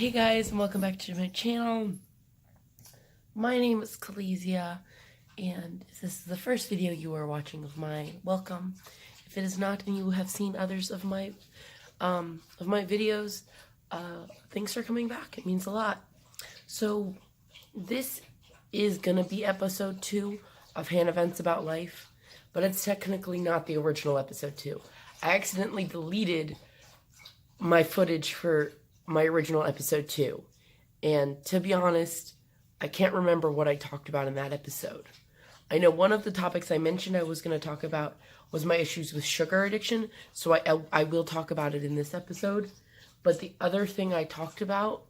Hey guys, and welcome back to my channel. My name is Kalizia, and if this is the first video you are watching of mine, welcome. If it is not, and you have seen others of my videos, thanks for coming back. It means a lot. So this is gonna be episode 2 of Hannah Vents About Life, but it's technically not the original episode 2. I accidentally deleted my footage for my original episode 2, and to be honest, I can't remember what I talked about in that episode. I know one of the topics I mentioned I was going to talk about was my issues with sugar addiction, so I will talk about it in this episode. But the other thing I talked about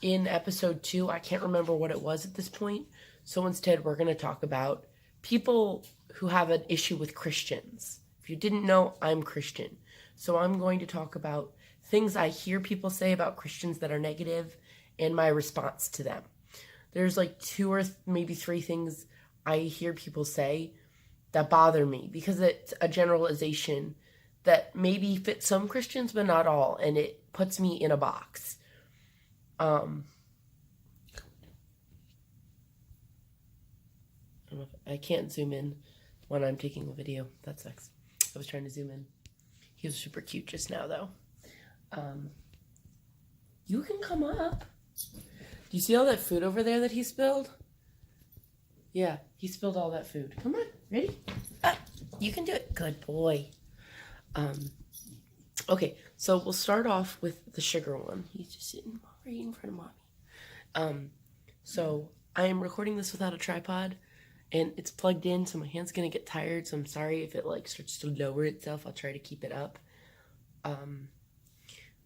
in episode 2, I can't remember what it was at this point, so instead we're going to talk about people who have an issue with Christians. If you didn't know, I'm Christian, so I'm going to talk about things I hear people say about Christians that are negative and my response to them. There's like 2 or maybe 3 things I hear people say that bother me because it's a generalization that maybe fits some Christians but not all, and it puts me in a box. I can't zoom in when I'm taking a video. That sucks. I was trying to zoom in. He was super cute just now though. You can come up. Do you see all that food over there that he spilled? Yeah, he spilled all that food. Come on, ready? You can do it. Good boy. Okay, so we'll start off with the sugar one. He's just sitting right in front of mommy. So I am recording this without a tripod, and it's plugged in, so my hand's gonna get tired, so I'm sorry if it like starts to lower itself. I'll try to keep it up.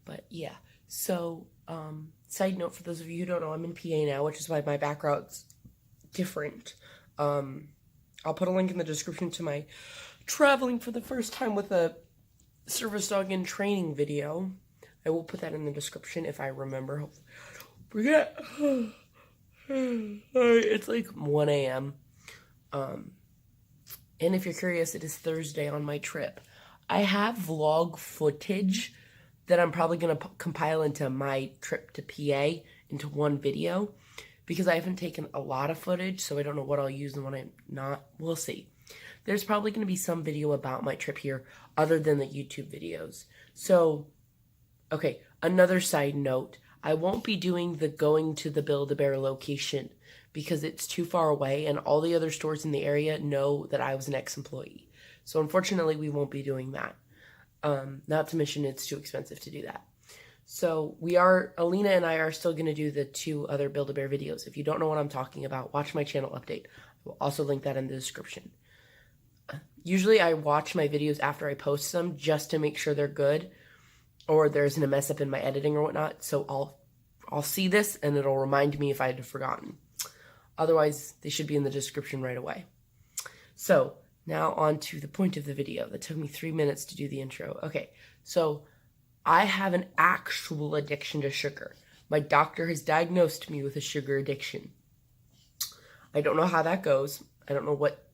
But yeah, so side note for those of you who don't know, I'm in PA now, which is why my background's different. I'll put a link in the description to my traveling for the first time with a service dog in training video. I will put that in the description if I remember. Hopefully I don't forget. It's like 1 a.m. And if you're curious, it is Thursday on my trip. I have vlog footage that I'm probably going to compile into my trip to PA into one video because I haven't taken a lot of footage, so I don't know what I'll use and what I'm not. We'll see. There's probably going to be some video about my trip here other than the YouTube videos. So, okay, another side note. I won't be doing the going to the Build-A-Bear location because it's too far away and all the other stores in the area know that I was an ex-employee. So unfortunately, we won't be doing that. Not to mention it's too expensive to do that. So Alina and I are still going to do the 2 other Build-A-Bear videos. If you don't know what I'm talking about, watch my channel update. I will also link that in the description. Usually I watch my videos after I post them just to make sure they're good or there isn't a mess up in my editing or whatnot. So I'll see this and it'll remind me if I had forgotten. Otherwise, they should be in the description right away. So now on to the point of the video. That took me 3 minutes to do the intro. Okay, so I have an actual addiction to sugar. My doctor has diagnosed me with a sugar addiction. I don't know how that goes. I don't know what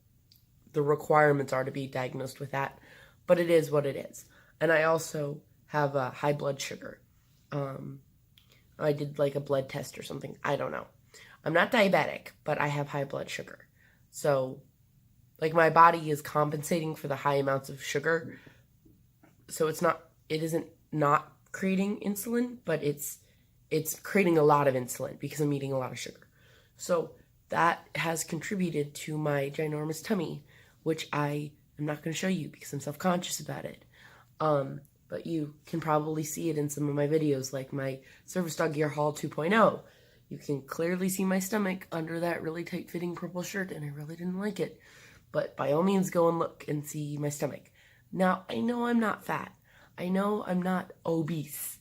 the requirements are to be diagnosed with that, but it is what it is. And I also have high blood sugar. I did like a blood test or something. I don't know. I'm not diabetic, but I have high blood sugar. So like my body is compensating for the high amounts of sugar. So it isn't not creating insulin, but it's creating a lot of insulin because I'm eating a lot of sugar. So that has contributed to my ginormous tummy, which I am not going to show you because I'm self-conscious about it. But you can probably see it in some of my videos, like my Service Dog Gear Haul 2.0. You can clearly see my stomach under that really tight-fitting purple shirt, and I really didn't like it. But by all means, go and look and see my stomach. Now, I know I'm not fat. I know I'm not obese.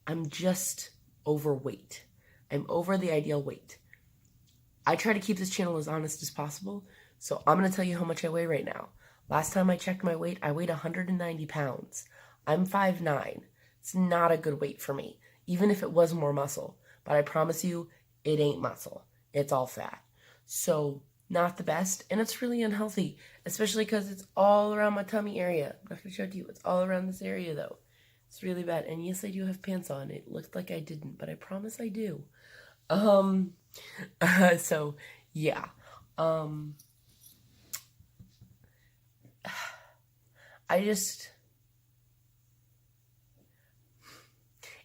I'm just overweight. I'm over the ideal weight. I try to keep this channel as honest as possible, so I'm going to tell you how much I weigh right now. Last time I checked my weight, I weighed 190 pounds. I'm 5'9". It's not a good weight for me, even if it was more muscle. But I promise you, it ain't muscle. It's all fat. So not the best, and it's really unhealthy, especially because it's all around my tummy area. I'm not going to show it to you. It's all around this area, though. It's really bad. And yes, I do have pants on. It looked like I didn't, but I promise I do. So yeah.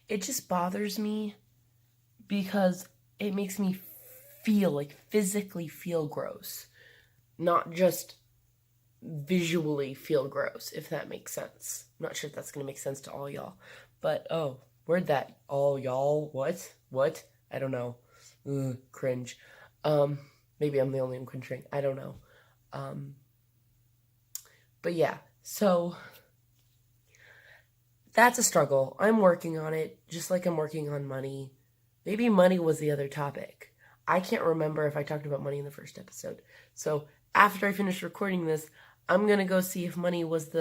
It just bothers me because it makes me feel, like, physically feel gross, not just visually feel gross, if that makes sense. I'm not sure if that's gonna make sense to all y'all, but oh, where'd that all y'all? What? I don't know. Ugh, cringe. Maybe I'm the only one cringing. I don't know. But yeah, so that's a struggle. I'm working on it, just like I'm working on money. Maybe money was the other topic. I can't remember if I talked about money in the first episode. So after I finish recording this, I'm gonna go see if money was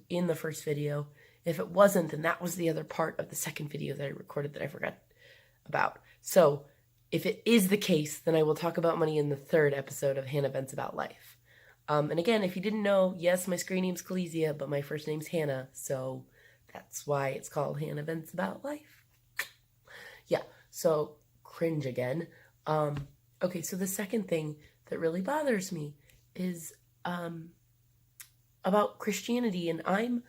in the first video. If it wasn't, then that was the other part of the second video that I recorded that I forgot about. So if it is the case, then I will talk about money in the third episode of Hannah Vents About Life. And again, if you didn't know, yes, my screen name's Kalesia, but my first name's Hannah, so that's why it's called Hannah Vents About Life. Yeah, so cringe again. Okay, so the second thing that really bothers me is about Christianity, and I'm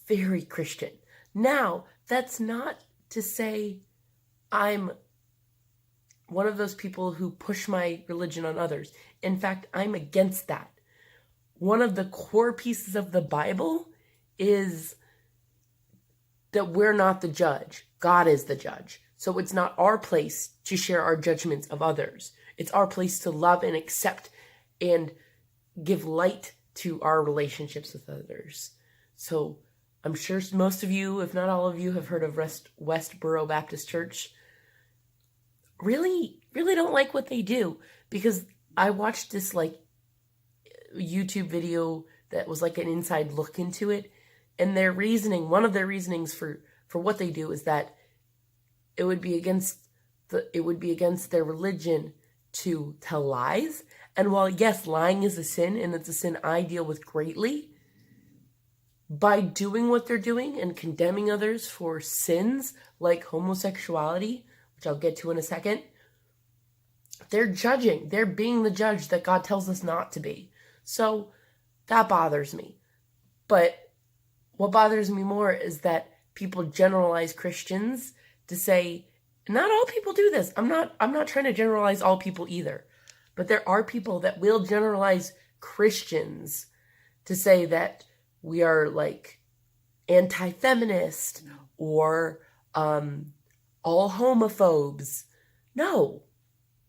very Christian. Now, that's not to say I'm one of those people who push my religion on others. In fact, I'm against that. One of the core pieces of the Bible is that we're not the judge. God is the judge. So it's not our place to share our judgments of others. It's our place to love and accept and give light to our relationships with others. So I'm sure most of you, if not all of you, have heard of Westboro Baptist Church. Really don't like what they do, because I watched this like YouTube video that was like an inside look into it, and one of their reasonings for what they do is that it would be against their religion to tell lies. And while yes, lying is a sin, and it's a sin I deal with greatly, by doing what they're doing and condemning others for sins like homosexuality, which I'll get to in a second, they're judging. They're being the judge that God tells us not to be. So that bothers me. But what bothers me more is that people generalize Christians to say, not all people do this. I'm not trying to generalize all people either. But there are people that will generalize Christians to say that we are like anti-feminist or all homophobes. No.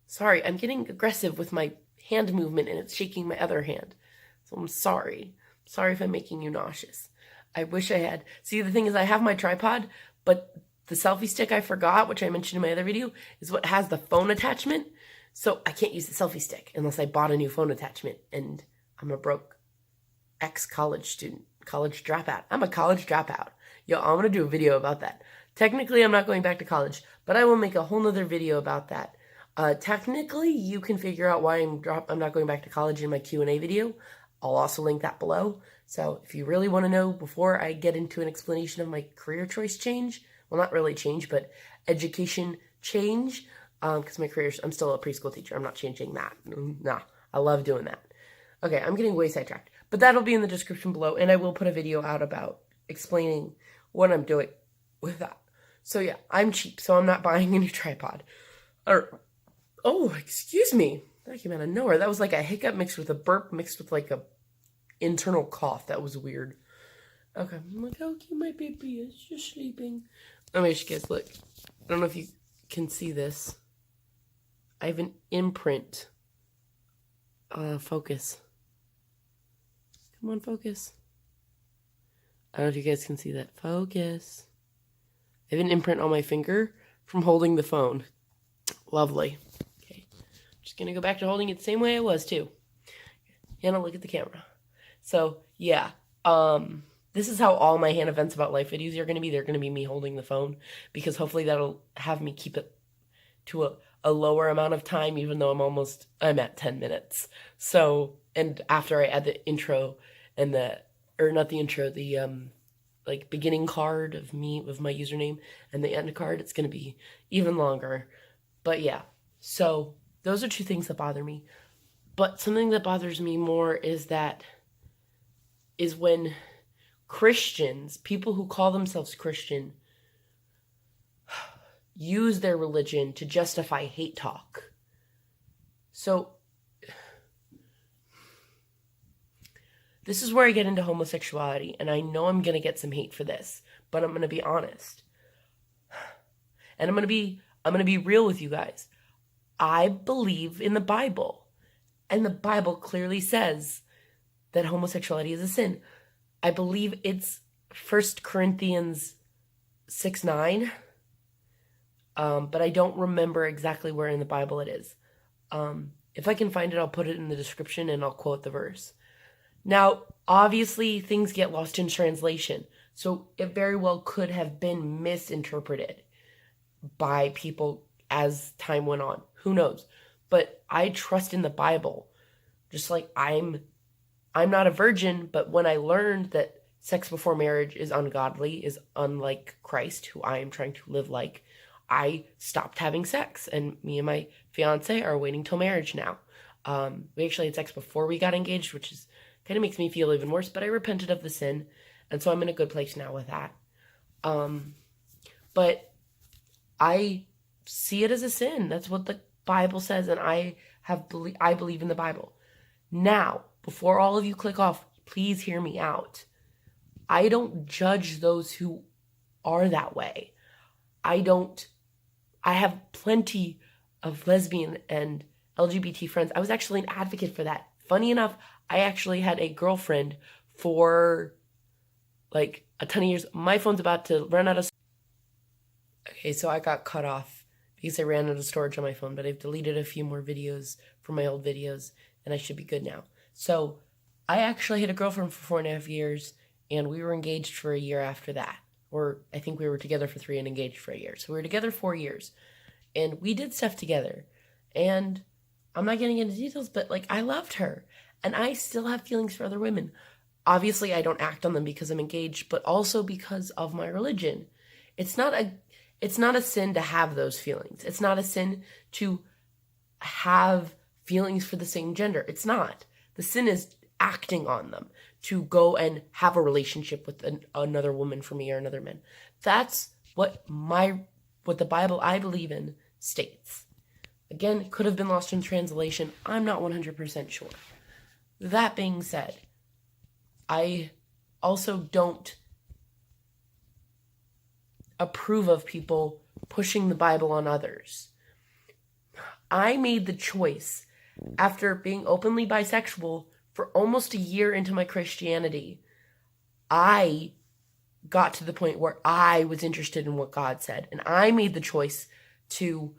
Sorry, I'm getting aggressive with my hand movement and it's shaking my other hand. So I'm sorry. Sorry if I'm making you nauseous. I wish I had. See, the thing is I have my tripod, but the selfie stick I forgot, which I mentioned in my other video, is what has the phone attachment. So I can't use the selfie stick unless I bought a new phone attachment. And I'm a broke ex-college student, college dropout. I'm a college dropout. Yo, I'm going to do a video about that. Technically, I'm not going back to college, but I will make a whole nother video about that. Technically, you can figure out why I'm not going back to college in my Q&A video. I'll also link that below. So if you really want to know before I get into an explanation of my career choice change, well, not really change, but education change, because my career, I'm still a preschool teacher. I'm not changing that. Nah, I love doing that. Okay, I'm getting way sidetracked, but that'll be in the description below, and I will put a video out about explaining what I'm doing with that. So yeah, I'm cheap, so I'm not buying a new tripod. Oh, excuse me. That came out of nowhere. That was like a hiccup mixed with a burp mixed with like a internal cough. That was weird. Okay, look how cute my baby is, just sleeping. Let me show you guys, look. I don't know if you can see this. I have an imprint. Focus. Come on, focus. I don't know if you guys can see that. Focus. I have an imprint on my finger from holding the phone. Lovely. Okay. Just gonna go back to holding it the same way I was too. Hannah, look at the camera. So yeah, this is how all my Hannah Vents About Life videos are gonna be. They're gonna be me holding the phone, because hopefully that'll have me keep it to a lower amount of time, even though I'm at 10 minutes. So, and after I add the intro and not the intro, the like beginning card of me with my username, and the end card, it's going to be even longer. But yeah, so those are two things that bother me. But something that bothers me more is when Christians, people who call themselves Christian, use their religion to justify hate talk. So this is where I get into homosexuality, and I know I'm going to get some hate for this, but I'm going to be honest. And I'm going to be real with you guys. I believe in the Bible, and the Bible clearly says that homosexuality is a sin. I believe it's 1 Corinthians 6:9, but I don't remember exactly where in the Bible it is. If I can find it, I'll put it in the description and I'll quote the verse. Now, obviously, things get lost in translation, so it very well could have been misinterpreted by people as time went on. Who knows? But I trust in the Bible. Just like I'm not a virgin, but when I learned that sex before marriage is ungodly, is unlike Christ, who I am trying to live like, I stopped having sex. And me and my fiance are waiting till marriage now. We actually had sex before we got engaged, which is kind of makes me feel even worse, but I repented of the sin, and so I'm in a good place now with that. But I see it as a sin. That's what the Bible says, and I believe in the Bible. Now, before all of you click off, please hear me out. I don't judge those who are that way. I have plenty of lesbian and LGBT friends. I was actually an advocate for that. Funny enough, I actually had a girlfriend for like a ton of years. My phone's about to run out of... Okay, so I got cut off because I ran out of storage on my phone, but I've deleted a few more videos from my old videos, and I should be good now. So I actually had a girlfriend for 4.5 years, and we were engaged for a year after that. Or I think we were together for 3 and engaged for a year. So we were together 4 years, and we did stuff together. And I'm not getting into details, but like I loved her, and I still have feelings for other women. Obviously, I don't act on them because I'm engaged, but also because of my religion. It's not a sin to have those feelings. It's not a sin to have feelings for the same gender. It's not. The sin is acting on them to go and have a relationship with another woman for me or another man. That's what the Bible I believe in states. Again, it could have been lost in translation. I'm not 100% sure. That being said, I also don't approve of people pushing the Bible on others. I made the choice after being openly bisexual for almost a year into my Christianity. I got to the point where I was interested in what God said, and I made the choice to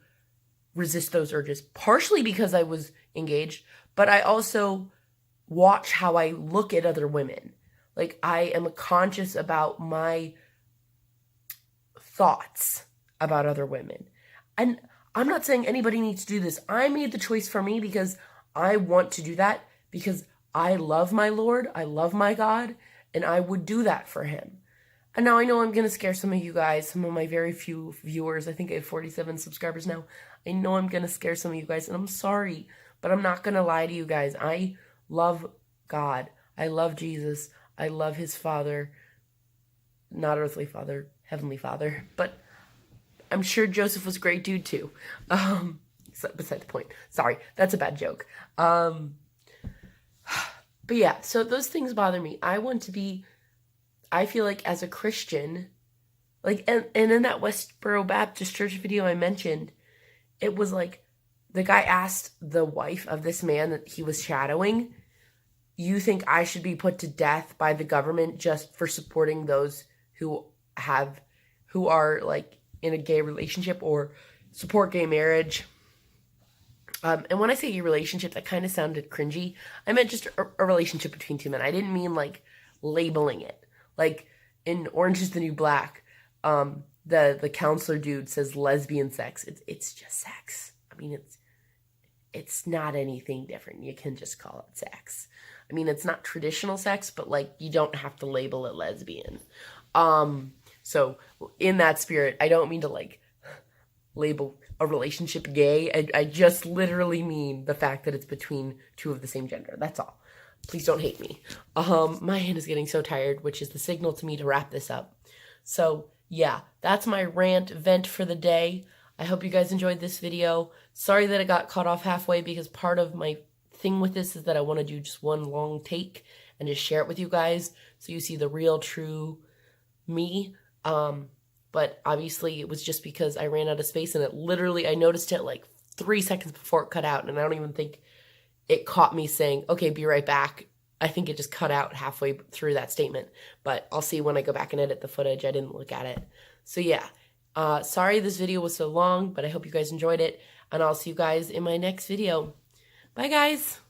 resist those urges, partially because I was engaged, but I also watch how I look at other women. Like, I am conscious about my thoughts about other women. And I'm not saying anybody needs to do this. I made the choice for me because I want to do that, because I love my Lord, I love my God, and I would do that for him. And now I know I'm going to scare some of you guys, some of my very few viewers. I think I have 47 subscribers now. I know I'm going to scare some of you guys, and I'm sorry, but I'm not going to lie to you guys. I love God. I love Jesus. I love his Father. Not earthly father, heavenly Father. But I'm sure Joseph was a great dude too. Beside the point. Sorry, that's a bad joke. But yeah, so those things bother me. I feel like as a Christian, like, and in that Westboro Baptist Church video I mentioned, it was like the guy asked the wife of this man that he was shadowing, "You think I should be put to death by the government just for supporting those who are like in a gay relationship or support gay marriage?" And when I say gay relationship, that kind of sounded cringy. I meant just a relationship between two men. I didn't mean like labeling it. Like in Orange is the New Black, the counselor dude says lesbian sex. It's just sex. I mean, it's not anything different. You can just call it sex. I mean, it's not traditional sex, but like you don't have to label it lesbian. So in that spirit, I don't mean to like label a relationship gay. I just literally mean the fact that it's between two of the same gender. That's all. Please don't hate me. My hand is getting so tired, which is the signal to me to wrap this up. So yeah, that's my rant vent for the day. I hope you guys enjoyed this video. Sorry that it got cut off halfway because part of my thing with this is that I want to do just one long take and just share it with you guys so you see the real, true me. But obviously it was just because I ran out of space and it literally, I noticed it like 3 seconds before it cut out, and I don't even think it caught me saying, okay, be right back. I think it just cut out halfway through that statement, but I'll see when I go back and edit the footage. I didn't look at it. So yeah, sorry this video was so long, but I hope you guys enjoyed it, and I'll see you guys in my next video. Bye, guys.